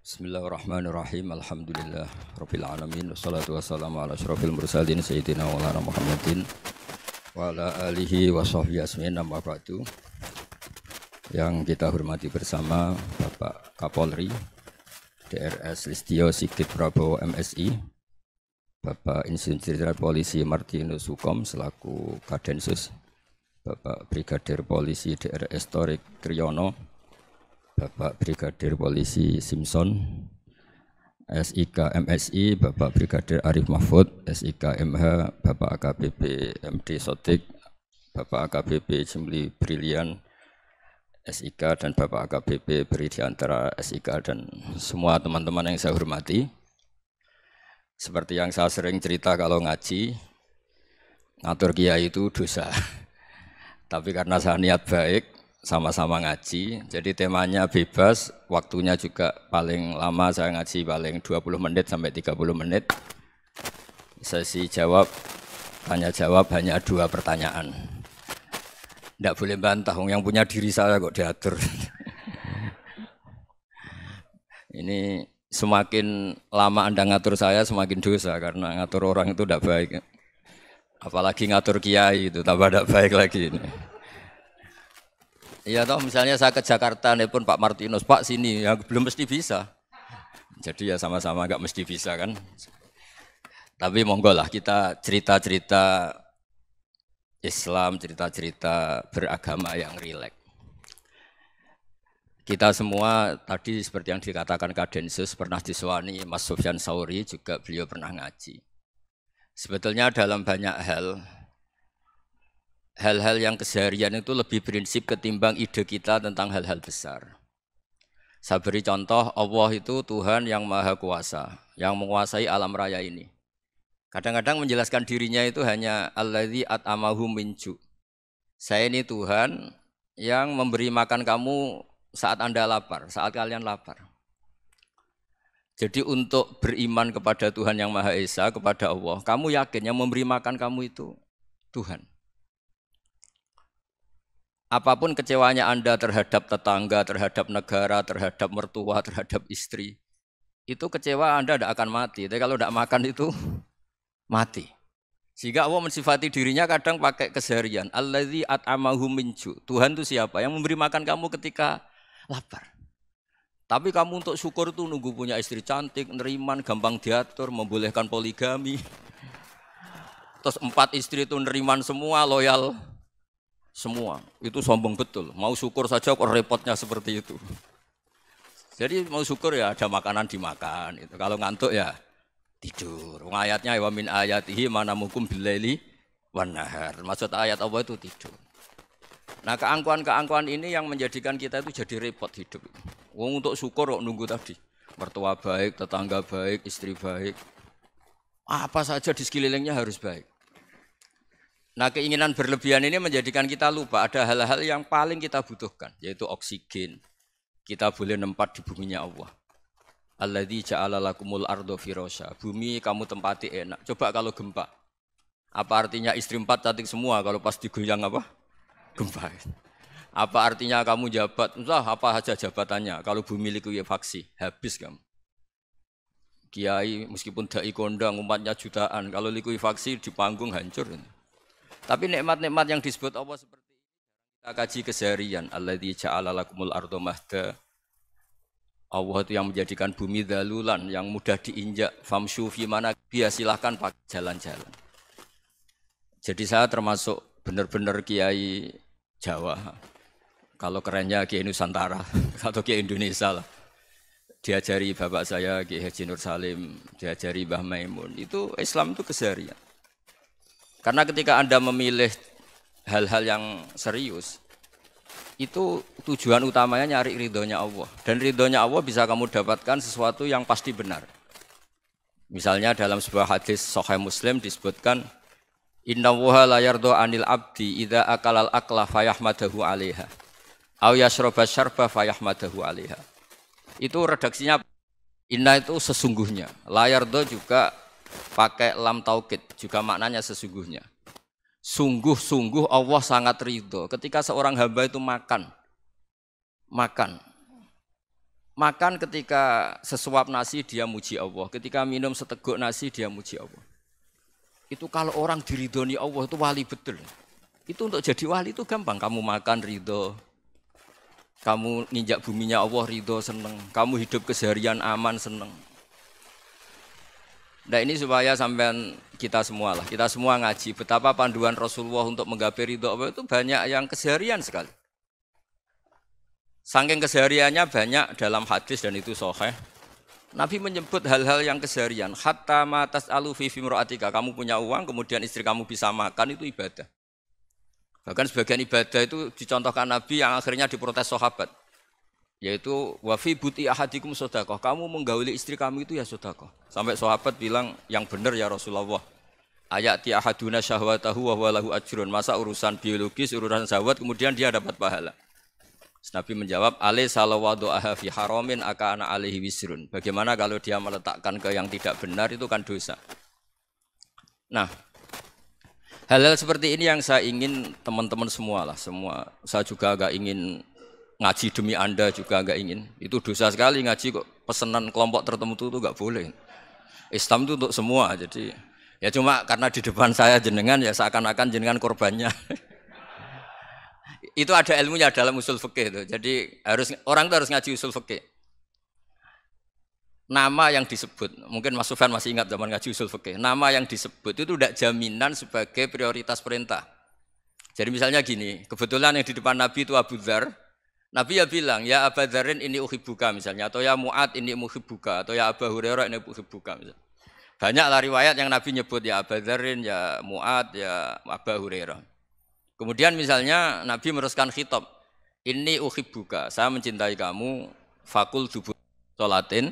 Bismillahirrahmanirrahim. Alhamdulillah rabbil alamin. Wassalatu wassalamu ala asyrofil mursalin sayyidina wa lana Muhammadin wa ala alihi wa sahbihi asmin amma ba'du. Yang kita hormati bersama Bapak Kapolri DRS Listio Sigit Prabowo MSI, Bapak Insinyur Jenderal Polisi Martinus Hukom selaku Kadensus, Bapak Brigadir Polisi DRS Torik Kriyono, Bapak Brigadir Polisi Simpson, SIK MSI, Bapak Brigadir Arif Mahfud, SIK MH, Bapak AKBP MD Sotik, Bapak AKBP Jimli Brilian, SIK, dan Bapak AKBP Beri Diantara SIK, dan semua teman-teman yang saya hormati. Seperti yang saya sering cerita kalau ngaji, ngatur kiai itu dosa. Tapi karena saya niat baik, sama-sama ngaji, jadi temanya bebas, waktunya juga paling lama saya ngaji paling 20 menit sampai 30 menit. Sesi jawab, tanya jawab hanya 2 pertanyaan. Tidak boleh bantah, yang punya diri saya kok diatur. Ini semakin lama Anda ngatur saya semakin dosa, karena ngatur orang itu tidak baik. Apalagi ngatur kiai itu tambah tidak baik lagi ini. Iya toh, misalnya saya ke Jakarta nelpon Pak Martinus, Pak sini, ya belum mesti bisa. Jadi ya sama-sama nggak mesti bisa kan. Tapi monggo lah kita cerita-cerita Islam, cerita-cerita beragama yang rileks. Kita semua tadi seperti yang dikatakan Kadensus pernah diswani Mas Sufyan Sauri, juga beliau pernah ngaji. Sebetulnya dalam banyak hal-hal yang keseharian itu lebih prinsip ketimbang ide kita tentang hal-hal besar. Saya beri contoh, Allah itu Tuhan yang maha kuasa, yang menguasai alam raya ini. Kadang-kadang menjelaskan dirinya itu hanya alladzi at'amahu min ju'. Saya ini Tuhan yang memberi makan kamu saat Anda lapar, saat kalian lapar. Jadi untuk beriman kepada Tuhan yang Maha Esa, kepada Allah, kamu yakin yang memberi makan kamu itu Tuhan. Apapun kecewanya Anda terhadap tetangga, terhadap negara, terhadap mertua, terhadap istri, itu kecewa Anda tidak akan mati. Tapi kalau tidak makan itu mati. Sehingga Allah mensifati dirinya kadang pakai keseharian. Alladzi at'amahu min ju'. Tuhan itu siapa? Yang memberi makan kamu ketika lapar. Tapi kamu untuk syukur itu nunggu punya istri cantik, neriman, gampang diatur, membolehkan poligami. Terus 4 istri itu neriman semua, loyal semua. Itu sombong betul. Mau syukur saja kok repotnya seperti itu. Jadi mau syukur ya ada makanan dimakan. Itu. Kalau ngantuk ya tidur. Ayatnya wa min ayatihi manamukum billaili wan nahar. Maksud ayat Allah itu tidur. Nah, keangkuhan-keangkuhan ini yang menjadikan kita itu jadi repot hidup. Wong untuk syukur kok nunggu tadi. Mertua baik, tetangga baik, istri baik. Apa saja di sekelilingnya harus baik. Nah, keinginan berlebihan ini menjadikan kita lupa ada hal-hal yang paling kita butuhkan, yaitu oksigen. Kita boleh nempat di buminya Allah. Alladzi ja'ala lakumul ardo firasya. Bumi kamu tempati enak. Coba kalau gempa. Apa artinya istri 4 cantik semua kalau pas digoyang apa? Gempa. Apa artinya kamu jabat? Entah apa saja jabatannya. Kalau bumi likuifaksi, habis kamu. Kiai meskipun dai kondang umatnya jutaan, kalau likuifaksi di panggung hancur. Tapi nikmat-nikmat yang disebut Allah seperti ini kita kaji keseharian. Alladzi ja'ala lakumul ardo mahda. Allah itu yang menjadikan bumi dalulan, yang mudah diinjak. Famshu fi mana biya, silahkan pakai jalan-jalan. Jadi saya termasuk benar-benar kiai Jawa. Kalau kerennya Kiai Nusantara atau Kiai Indonesia lah. Diajari bapak saya Kiai Haji Nur Salim, diajari Mbah Maimun. Itu Islam itu keseharian. Karena ketika Anda memilih hal-hal yang serius, itu tujuan utamanya nyari ridhonya Allah. Dan ridhonya Allah bisa kamu dapatkan sesuatu yang pasti benar. Misalnya dalam sebuah hadis Sahih Muslim disebutkan, Innallaha la yardha 'anil 'abdi idza akalal akla fayahmadahu 'alaiha aw yashraba syarba fayahmadahu 'alaiha. Itu redaksinya inna itu sesungguhnya. La yardha juga pakai lam taukid, juga maknanya sesungguhnya. Sungguh-sungguh Allah sangat ridho ketika seorang hamba itu makan. Makan ketika sesuap nasi dia muji Allah, ketika minum seteguk nasi dia muji Allah. Itu kalau orang diridhoni Allah itu wali betul. Itu untuk jadi wali itu gampang. Kamu makan ridho, kamu nginjak buminya Allah ridho seneng, kamu hidup keseharian aman seneng. Nah ini supaya sampean kita semua ngaji betapa panduan Rasulullah untuk menggapai ridho Allah itu banyak yang keseharian sekali. Saking kesehariannya banyak dalam hadis dan itu sahih. Nabi menyebut hal-hal yang keseharian. Hatta ma tas'alu fi imra'atika. Kamu punya uang, kemudian istri kamu bisa makan, itu ibadah. Bahkan sebagian ibadah itu dicontohkan Nabi yang akhirnya diprotes sahabat. Yaitu wa fi buti ahadikum sedekah. Kamu menggauli istri kamu itu ya sedekah. Sampai sahabat bilang yang benar ya Rasulullah. Ayati ahaduna syahwatahu wa huwa lahu ajrun. Masa urusan biologis, urusan syahwat kemudian dia dapat pahala. Nabi menjawab, alai salawadu'aha fi haramin akana alaihi wisrun. Bagaimana kalau dia meletakkan ke yang tidak benar itu kan dosa. Nah, hal-hal seperti ini yang saya ingin teman-teman semua lah, semua. Saya juga agak ingin ngaji demi Anda juga agak ingin. Itu dosa sekali ngaji kok pesanan kelompok tertentu itu enggak boleh. Islam itu untuk semua. Jadi ya cuma karena di depan saya jenengan ya seakan-akan jenengan korbannya. Itu ada ilmunya dalam usul fikih itu. Jadi orang itu harus ngaji usul fikih. Nama yang disebut, mungkin Mas Sufyan masih ingat zaman ngaji usul fikih. Nama yang disebut itu tidak jaminan sebagai prioritas perintah. Jadi misalnya gini, kebetulan yang di depan Nabi itu Abu Dzar. Nabi ya bilang, ya Abu Dzarin ini uhibbuka misalnya, atau ya Mu'ad ini uhibbuka, atau ya Abu Hurairah ini uhibbuka misalnya. Banyaklah riwayat yang Nabi nyebut ya Abu Dzarin, ya Mu'ad, ya Abu Hurairah. Kemudian misalnya Nabi meneruskan khitab, ini uhibbuka, saya mencintai kamu, fakul dubur sholatin,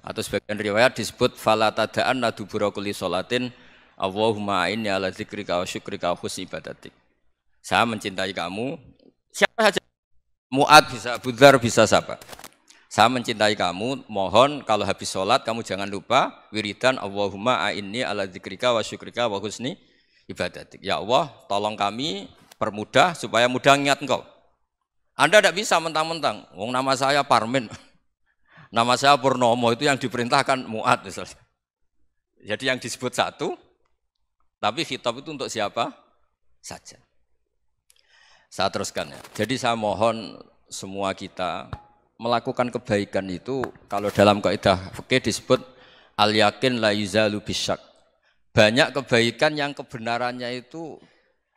atau sebagian riwayat disebut fala tada'anna dubura kulli sholatin, Allahumma inni ala dzikrika wa syukrika wa husni ibadatik. Saya mencintai kamu, siapa saja, Mu'ad bisa, Abu Dzar bisa siapa. Saya mencintai kamu, mohon kalau habis sholat kamu jangan lupa wiridan Allahumma inni ala dzikrika wa syukrika wa husni ibadatik. Ya Allah, tolong kami permudah supaya mudah ingat engkau. Anda tidak bisa mentang-mentang, wong nama saya Parmin, nama saya Purnomo, itu yang diperintahkan Mu'ad misalnya. Jadi yang disebut satu, tapi khitab itu untuk siapa saja. Saya teruskan ya. Jadi saya mohon semua kita melakukan kebaikan itu, kalau dalam kaidah fikih disebut al-yakin la yuzalu bisyak. Banyak kebaikan yang kebenarannya itu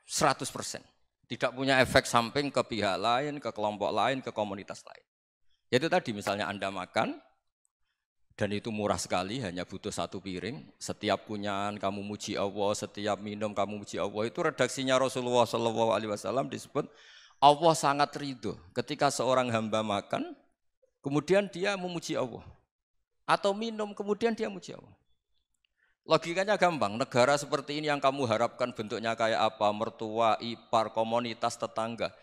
100%. Tidak punya efek samping ke pihak lain, ke kelompok lain, ke komunitas lain. Yaitu tadi misalnya Anda makan, dan itu murah sekali, hanya butuh satu piring. Setiap kunyahan kamu muji Allah, setiap minum kamu muji Allah. Itu redaksinya Rasulullah SAW disebut, Allah sangat ridho ketika seorang hamba makan, kemudian dia memuji Allah. Atau minum, kemudian dia muji Allah. Logikanya gampang, negara seperti ini yang kamu harapkan bentuknya kayak apa, mertua, ipar, komunitas, tetangga.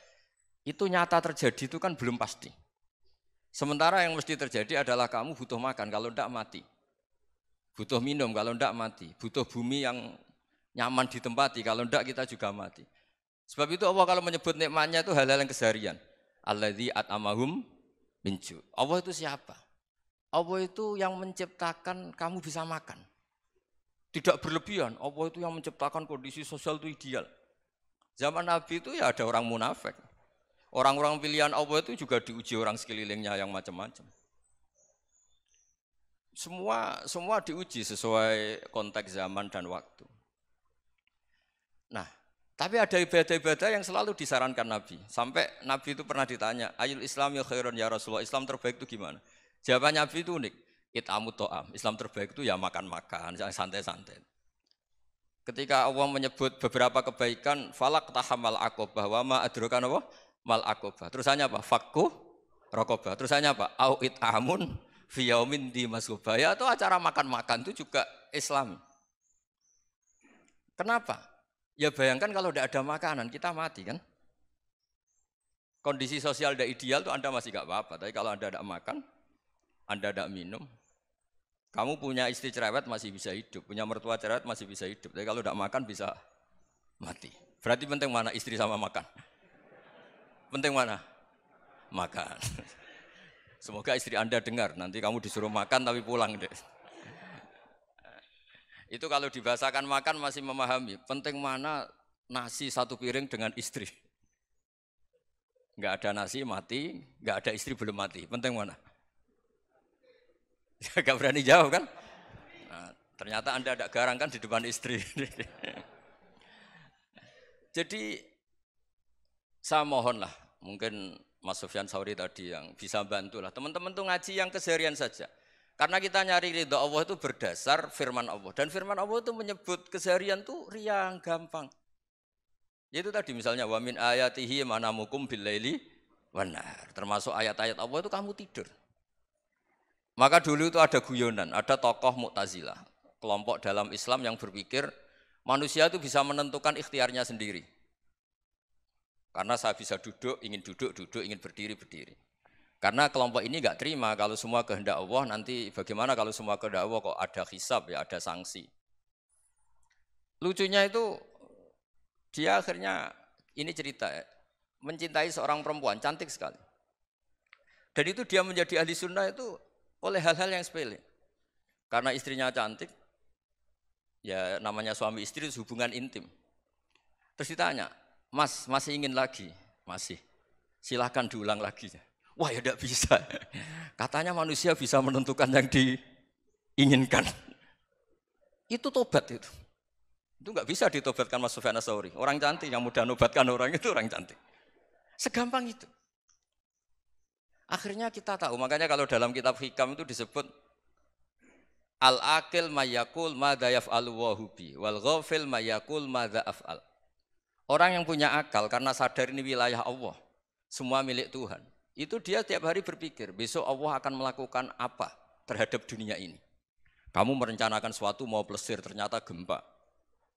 Itu nyata terjadi itu kan belum pasti. Sementara yang mesti terjadi adalah kamu butuh makan, kalau tidak mati. Butuh minum, kalau tidak mati. Butuh bumi yang nyaman ditempati, kalau tidak kita juga mati. Sebab itu Allah kalau menyebut nikmatnya itu hal-hal yang keseharian. Alladzi at'amahum min ju'. Allah itu siapa? Allah itu yang menciptakan kamu bisa makan. Tidak berlebihan, Allah itu yang menciptakan kondisi sosial itu ideal. Zaman Nabi itu ya ada orang munafik. Orang-orang pilihan Allah itu juga diuji orang sekelilingnya yang macam-macam. Semua diuji sesuai konteks zaman dan waktu. Nah, tapi ada ibadah-ibadah yang selalu disarankan Nabi. Sampai Nabi itu pernah ditanya, ayul Islam ya khairun ya Rasulullah, Islam terbaik itu gimana? Jawaban Nabi itu unik. It'amu to'am. Islam terbaik itu ya makan-makan, santai-santai. Ketika Allah menyebut beberapa kebaikan, falak tahamal aqobah, wa ma adrokan apa? Mal aqobah. Terusannya apa? Fakku rokobah. Terusannya apa? Au it'amun fi yaumin di masubah. Ya itu acara makan-makan itu juga Islam. Kenapa? Ya bayangkan kalau tidak ada makanan, kita mati kan? Kondisi sosial tidak ideal itu Anda masih gak apa-apa. Tapi kalau Anda tidak makan, Anda tidak minum, kamu punya istri cerewet masih bisa hidup, punya mertua cerewet masih bisa hidup. Tapi kalau tidak makan bisa mati. Berarti penting mana istri sama makan? Penting mana? Makan. Semoga istri Anda dengar, nanti kamu disuruh makan tapi pulang deh. Itu kalau dibahasakan makan masih memahami. Penting mana nasi satu piring dengan istri. Enggak ada nasi mati, enggak ada istri belum mati. Penting mana? Enggak berani jawab kan? Nah, ternyata Anda ada garang kan di depan istri. Jadi saya mohonlah, mungkin Mas Sufyan Sauri tadi yang bisa bantulah. Teman-teman tuh ngaji yang keseharian saja. Karena kita nyari ridha Allah itu berdasar firman Allah. Dan firman Allah itu menyebut keseharian tuh riang, gampang. Itu tadi misalnya wa min ayatihi manamukum billaili wanar. Termasuk ayat-ayat Allah itu kamu tidur. Maka dulu itu ada guyonan, ada tokoh Mu'tazilah, kelompok dalam Islam yang berpikir manusia itu bisa menentukan ikhtiarnya sendiri. Karena saya bisa duduk, duduk, ingin berdiri, berdiri. Karena kelompok ini enggak terima kalau semua kehendak Allah, nanti bagaimana kalau semua kehendak Allah kok ada hisab ya, ada sanksi. Lucunya itu dia akhirnya, ini cerita ya, mencintai seorang perempuan, cantik sekali. Dan itu dia menjadi ahli sunnah itu oleh hal-hal yang sepele. Karena istrinya cantik, ya namanya suami istri itu hubungan intim. Terus ditanya, Mas, masih ingin lagi? Masih. Silahkan diulang lagi. Wah ya tidak bisa. Katanya manusia bisa menentukan yang diinginkan. Itu tobat itu. Itu nggak bisa ditobatkan Mas Sufyan Ats-Tsauri. Orang cantik yang mudah nobatkan orang itu orang cantik. Segampang itu. Akhirnya kita tahu, makanya kalau dalam kitab Hikam itu disebut al-aqil mayyakul madza yaf'alu wa hubi wal ghafil mayyakul madza af'al. Orang yang punya akal karena sadar ini wilayah Allah, semua milik Tuhan. Itu dia tiap hari berpikir, besok Allah akan melakukan apa terhadap dunia ini. Kamu merencanakan sesuatu mau plesir ternyata gempa.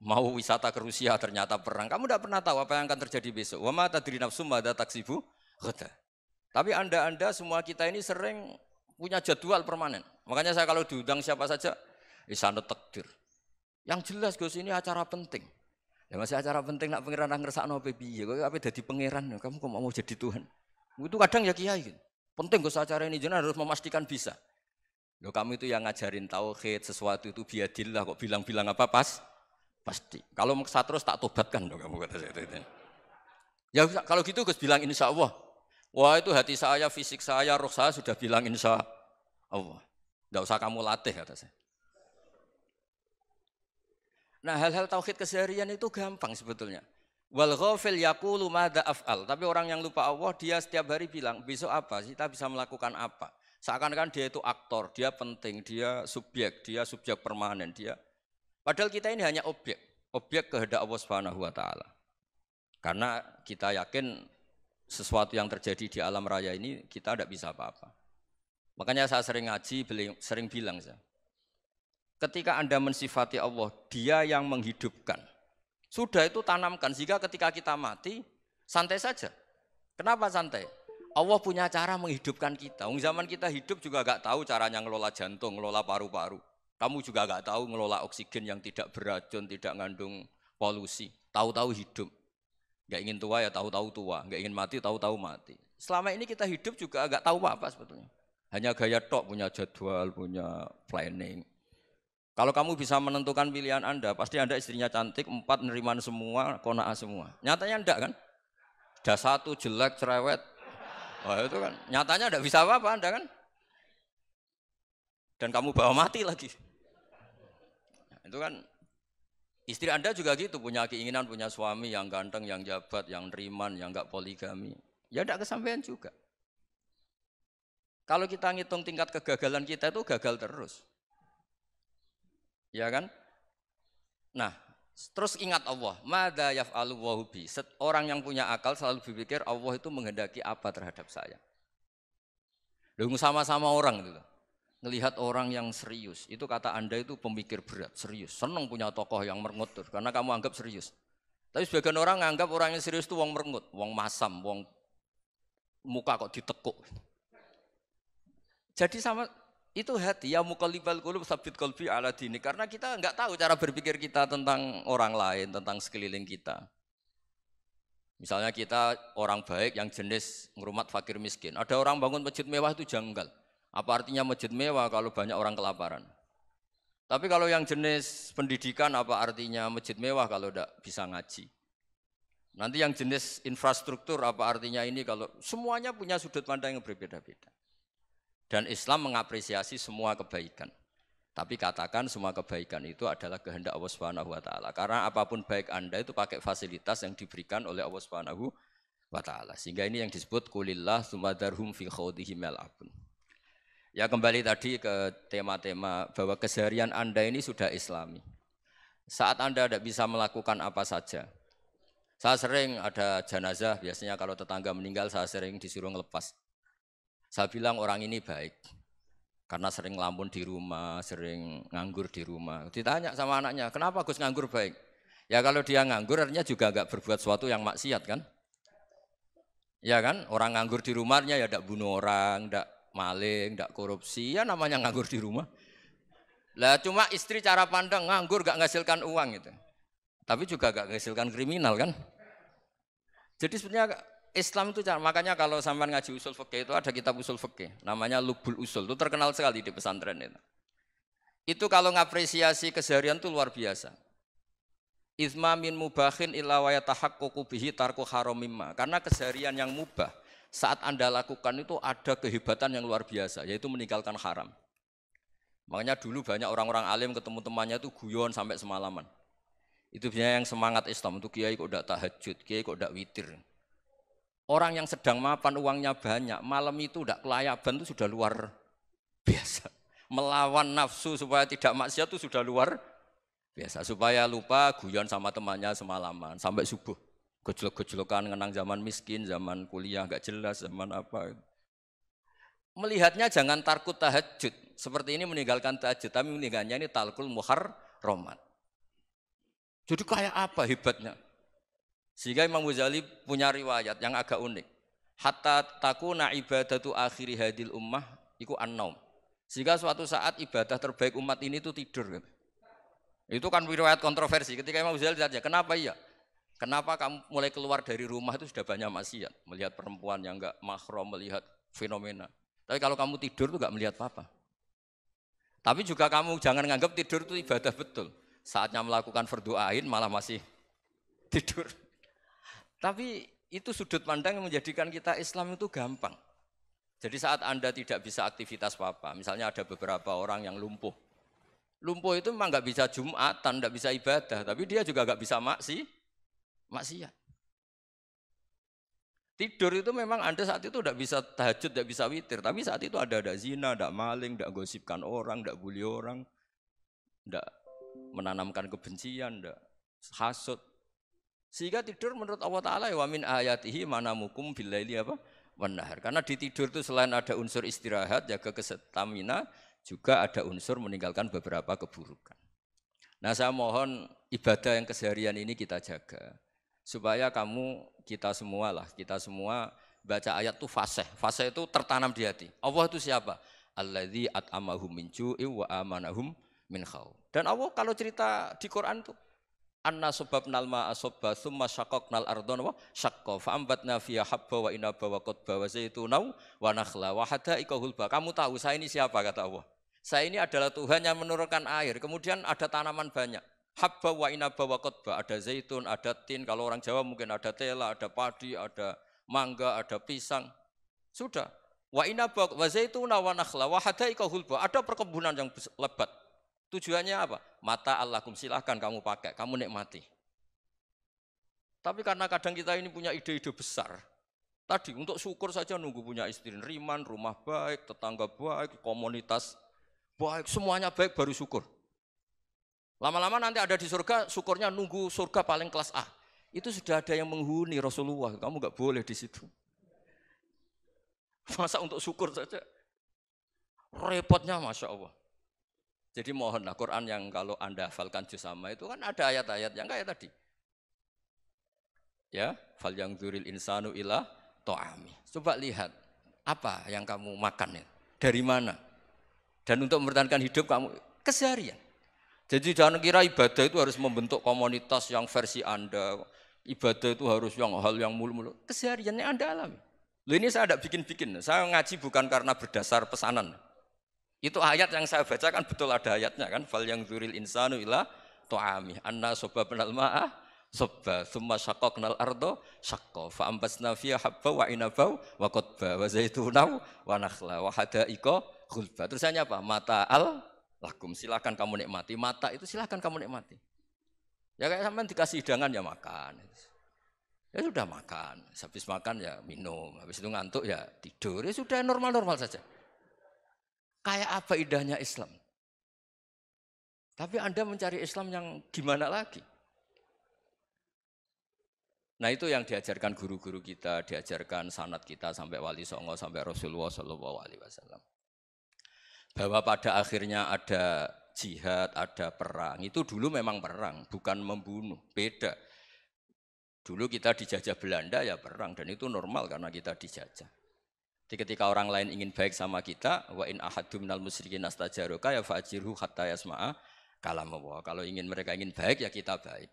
Mau wisata ke Rusia ternyata perang. Kamu tidak pernah tahu apa yang akan terjadi besok. Wa ma tadri nafsum madza taksibu ghadan. Tapi anda semua kita ini sering punya jadwal permanen. Makanya saya kalau diundang siapa saja, sanad takdir. Yang jelas Gus ini acara penting. Ya masih acara penting nak pangeran ngersakno piye? Kok ape dadi pangeran? Kamu kok mau jadi Tuhan? Itu kadang ya kiai gitu. Penting Gus acara ini jenengan harus memastikan bisa. Loh kamu itu yang ngajarin tauhid, sesuatu itu biadillah kok bilang-bilang apa pasti. Kalau maksa terus tak tobatkan dong kamu kata saya itu. Ya kalau gitu Gus bilang insya Allah. Wah itu hati saya, fisik saya, roh saya sudah bilang insya Allah. Tidak usah kamu latih kata saya. Nah hal-hal tauhid keseharian itu gampang sebetulnya. Wal ghafil yaqulu madza af'al. Tapi orang yang lupa Allah dia setiap hari bilang besok apa? Kita bisa melakukan apa? Seakan-akan dia itu aktor, dia penting, dia subjek permanen, dia. Padahal kita ini hanya objek kehendak Allah Subhanahu wa taala. Karena kita yakin sesuatu yang terjadi di alam raya ini kita tidak bisa apa-apa. Makanya saya sering ngaji, sering bilang saya, ketika Anda mensifati Allah, Dia yang menghidupkan. Sudah itu tanamkan sehingga ketika kita mati santai saja. Kenapa santai? Allah punya cara menghidupkan kita. Zaman kita hidup juga gak tahu caranya ngelola jantung, ngelola paru-paru. Kamu juga gak tahu ngelola oksigen yang tidak beracun, tidak mengandung polusi. Tahu-tahu hidup. Gak ingin tua ya tahu-tahu tua, gak ingin mati tahu-tahu mati. Selama ini kita hidup juga gak tahu apa sebetulnya. Hanya gaya tok, punya jadwal, punya planning. Kalau kamu bisa menentukan pilihan Anda, pasti Anda istrinya cantik, 4 neriman semua, kona'ah semua. Nyatanya enggak kan? Ada 1 jelek, cerewet. Wah itu kan, nyatanya enggak bisa apa-apa Anda kan? Dan kamu bawa mati lagi. Nah, itu kan. Istri Anda juga gitu, punya keinginan, punya suami yang ganteng, yang jabat, yang neriman, yang enggak poligami. Ya enggak kesampaian juga. Kalau kita ngitung tingkat kegagalan kita itu gagal terus. Ya kan? Nah, terus ingat Allah, madza yaf'alu wa bi. Orang yang punya akal selalu berpikir Allah itu menghendaki apa terhadap saya. Lalu sama-sama orang itu. Ngelihat orang yang serius, itu kata Anda itu pemikir berat, serius. Senang punya tokoh yang merengut karena kamu anggap serius. Tapi sebagian orang anggap orang yang serius itu wong merengut, wong masam, wong muka kok ditekuk. Jadi sama itu hati ya muqallibal qulub tsabbit qalbi ala dini, karena kita enggak tahu cara berpikir kita tentang orang lain, tentang sekeliling kita. Misalnya kita orang baik yang jenis ngrumat fakir miskin. Ada orang bangun masjid mewah itu janggal. Apa artinya masjid mewah kalau banyak orang kelaparan? Tapi kalau yang jenis pendidikan apa artinya masjid mewah kalau tidak bisa ngaji? Nanti yang jenis infrastruktur apa artinya ini kalau semuanya punya sudut pandang yang berbeda-beda. Dan Islam mengapresiasi semua kebaikan. Tapi katakan semua kebaikan itu adalah kehendak Allah Subhanahu wa taala. Karena apapun baik Anda itu pakai fasilitas yang diberikan oleh Allah Subhanahu wa taala. Sehingga ini yang disebut qulillah tsumma dzarhum fi khawdihim yal'abun. Ya kembali tadi ke tema-tema bahwa keseharian Anda ini sudah Islami. Saat Anda tidak bisa melakukan apa saja. Saya sering ada jenazah, biasanya kalau tetangga meninggal saya sering disuruh ngelepas. Saya bilang orang ini baik. Karena sering ngelamun di rumah, sering nganggur di rumah. Ditanya sama anaknya, kenapa Gus nganggur baik? Ya kalau dia nganggur artinya juga enggak berbuat sesuatu yang maksiat kan? Ya kan, orang nganggur di rumahnya ya enggak bunuh orang, enggak maling, enggak korupsi, ya namanya nganggur di rumah. Lah cuma istri cara pandang nganggur enggak menghasilkan uang gitu. Tapi juga enggak menghasilkan kriminal kan? Jadi sebenarnya Islam itu makanya kalau sampai ngaji usul fikih itu ada kitab usul fikih namanya Lubul Usul, itu terkenal sekali di pesantren itu. Itu kalau ngapresiasi keseharian itu luar biasa. Izma min mubahin illa wa yatahaqqaqu bihi tarku haramimma. Karena keseharian yang mubah saat Anda lakukan itu ada kehebatan yang luar biasa, yaitu meninggalkan haram. Makanya dulu banyak orang-orang alim ketemu temannya itu guyon sampai semalaman. Itu biasanya yang semangat Islam, itu kiai kok tidak tahajud, kiai kok tidak witir. Orang yang sedang mapan uangnya banyak, malam itu tidak kelayaban itu sudah luar biasa. Melawan nafsu supaya tidak maksiat itu sudah luar biasa. Supaya lupa guyon sama temannya semalaman sampai subuh. Gejolok-gejolokan ngenang zaman miskin, zaman kuliah nggak jelas, zaman apa. Melihatnya jangan tarkut tahajud. Seperti ini meninggalkan tahajud, tapi meninggalkannya ini talkul muharramat. Jadi kayak apa hebatnya? Sehingga Imam Ghazali punya riwayat yang agak unik. Hatta takuna ibadatu akhiri hadil ummah iku an-naum. Sehingga suatu saat ibadah terbaik umat ini itu tidur. Itu kan riwayat kontroversi. Ketika Imam Ghazali ditanya, kenapa iya? Kenapa kamu mulai keluar dari rumah itu sudah banyak maksiat? Melihat perempuan yang enggak mahram, melihat fenomena. Tapi kalau kamu tidur itu enggak melihat apa-apa. Tapi juga kamu jangan menganggap tidur itu ibadah betul. Saatnya melakukan fardhu ain malah masih tidur. Tapi itu sudut pandang yang menjadikan kita Islam itu gampang. Jadi saat Anda tidak bisa aktivitas apa-apa, misalnya ada beberapa orang yang lumpuh. Lumpuh itu memang nggak bisa Jumatan, nggak bisa ibadah, tapi dia juga nggak bisa maksiat. Tidur itu memang Anda saat itu tidak bisa tahajud, tidak bisa witir, tapi saat itu ada zina, ada maling, tidak gosipkan orang, tidak bully orang, tidak menanamkan kebencian, tidak hasud. Sehingga tidur menurut Allah Ta'ala wa min ayatihi manamukum billaili apa? Wan-nahar. Karena di tidur itu selain ada unsur istirahat, jaga kestamina, juga ada unsur meninggalkan beberapa keburukan. Nah saya mohon ibadah yang keseharian ini kita jaga. Supaya kita semua baca ayat itu fasih. Fasih itu tertanam di hati. Allah itu siapa? Alladzi at'amahum min ju'i wa amanahum min khauf. Dan Allah kalau cerita di Quran itu anna sababnal ma'a sabba tsumma syaqaqnal ardha wa syaqqa fa ambatna fiha habba wa inaba wa qadba wa zaituna wa nakhla wa hadaika hulba. Kamu tahu saya ini siapa kata Allah? Saya ini adalah Tuhan yang menurunkan air, kemudian ada tanaman banyak. Habba wa inaba wa qadba, ada zaitun, ada tin, kalau orang Jawa mungkin ada tela, ada padi, ada mangga, ada pisang. Sudah. Wa inaba wa zaituna wa nakhla wa hadaika hulba, ada perkebunan yang lebat. Tujuannya apa? Mata Allahkum, silahkan kamu pakai, kamu nikmati. Tapi karena kadang kita ini punya ide-ide besar. Tadi untuk syukur saja nunggu punya istri riman, rumah baik, tetangga baik, komunitas baik, semuanya baik baru syukur. Lama-lama nanti ada di surga, syukurnya nunggu surga paling kelas A. Itu sudah ada yang menghuni Rasulullah, kamu nggak boleh di situ. Masa untuk syukur saja? Repotnya Masya Allah. Jadi mohonlah Quran yang kalau Anda hafalkan juz amma itu kan ada ayat-ayat yang kayak tadi. Ya, fal yang dzuril insanu ila ta'ami. Coba lihat apa yang kamu makan ya? Dari mana? Dan untuk mempertahankan hidup kamu keseharian. Jadi jangan kira ibadah itu harus membentuk komunitas yang versi Anda. Ibadah itu harus hal yang mulu-mulu. Kesehariannya Anda alami. Loh ini saya tidak bikin-bikin. Saya ngaji bukan karena berdasar pesanan. Itu ayat yang saya baca kan betul ada ayatnya kan. Fal yang zuril insanu ila tu'ami. Anna soba penal ma'ah sobba. Thumma syaqaqnal ardo syaqqa. Fa'ambasna fiya habba wa inabau wa qodba. Wa zaitunau wa nakhla wa hadaiko khulba. Terusannya apa? Mata'al lakum. Silahkan kamu nikmati. Mata itu silahkan kamu nikmati. Ya kayak sampean dikasih hidangan ya makan. Ya sudah makan, habis makan ya minum, habis itu ngantuk ya tidur. Ya sudah normal-normal saja. Kayak apa indahnya Islam. Tapi Anda mencari Islam yang gimana lagi? Nah itu yang diajarkan guru-guru kita, diajarkan sanad kita sampai Wali Songo, sampai Rasulullah SAW. Bahwa pada akhirnya ada jihad, ada perang. Itu dulu memang perang, bukan membunuh, beda. Dulu kita dijajah Belanda ya perang, dan itu normal karena kita dijajah. Jadi ketika orang lain ingin baik sama kita, wa in ahadum minal musyrikin astajaruka ya fa'jirhu hatta yasma'a kalam Allah. Kalau mereka ingin baik ya kita baik.